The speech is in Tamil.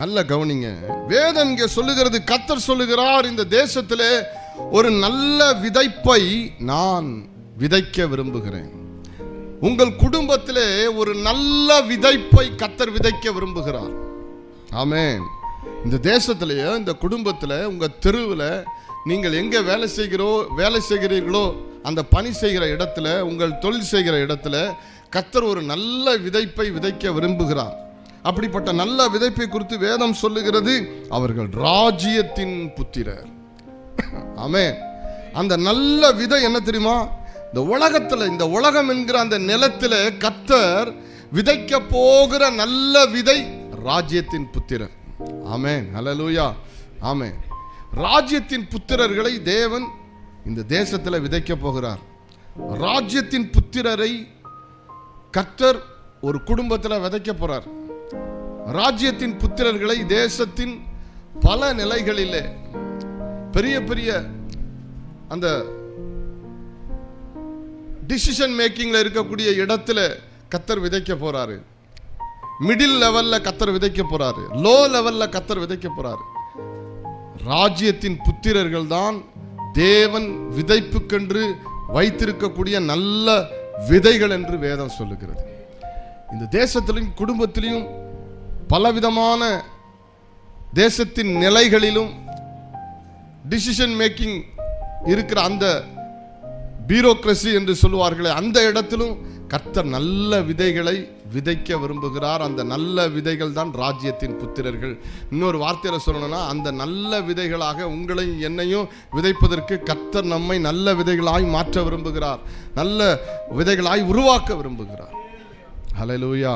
நல்ல கவனிங்க. வேதம் இங்கே சொல்லுகிறது, கர்த்தர் சொல்லுகிறார், இந்த தேசத்திலே ஒரு நல்ல விதைப்பை நான் விதைக்க விரும்புகிறேன். உங்கள் குடும்பத்திலே ஒரு நல்ல விதைப்பை கர்த்தர் விதைக்க விரும்புகிறார். ஆமென். இந்த தேசத்திலேயே, இந்த குடும்பத்தில், உங்கள் தெருவில், நீங்கள் எங்கே வேலை செய்கிறீர்களோ அந்த பணி செய்கிற இடத்துல, உங்கள் தொழில் செய்கிற இடத்துல கர்த்தர் ஒரு நல்ல விதைப்பை விதைக்க விரும்புகிறார். அப்படிப்பட்ட நல்ல விதைப்பை குறித்து வேதம் சொல்லுகிறது, அவர்கள் ராஜ்யத்தின் புத்திரர். ஆமென். அந்த நல்ல விதை என்ன தெரியுமா? இந்த உலகத்தில், இந்த உலகம் என்கிற அந்த நிலத்தில் கர்த்தர் விதைக்க போகிற நல்ல விதை ராஜ்யத்தின் புத்திரர். ஆமென். ஹல்லேலூயா. ஆமென். ராஜ்யத்தின் புத்திரர்களை தேவன் இந்த தேசத்தில் விதைக்க போகிறார். ராஜ்யத்தின் புத்திரரை கர்த்தர் ஒரு குடும்பத்தில் விதைக்க போறார். ராஜ்யத்தின் புத்திரர்களை தேசத்தின் பல நிலைகளிலே, பெரிய பெரிய அந்த டிசிஷன் மேக்கிங்ல இருக்கக்கூடிய இடத்துல கர்த்தர் விதைக்க போறாரு. மிடில் லெவல்ல கர்த்தர் விதைக்க போறாரு. லோ லெவல்ல கர்த்தர் விதைக்க போறாரு. ராஜ்யத்தின் புத்திரர்கள் தான் தேவன் விதைப்புக்கென்று வைத்திருக்கக்கூடிய நல்ல விதைகள் என்று வேதம் சொல்லுகிறது. இந்த தேசத்திலும் குடும்பத்திலும் பலவிதமான தேசத்தின் நிலைகளிலும் டிசிஷன் மேக்கிங் இருக்கிற அந்த பியூரோக்ரசி என்று சொல்லுவார்களே, அந்த இடத்திலும் கர்த்தர் நல்ல விதைகளை விதைக்க விரும்புகிறார். அந்த நல்ல விதைகள் தான் ராஜ்யத்தின் புத்திரர்கள். இன்னொரு வார்த்தையில சொல்லணும்னா, அந்த நல்ல விதைகளாக உங்களையும் என்னையும் விதைப்பதற்கு கர்த்தர் நம்மை நல்ல விதைகளாய் மாற்ற விரும்புகிறார். நல்ல விதைகளாய் உருவாக்க விரும்புகிறார். ஹல்லேலூயா.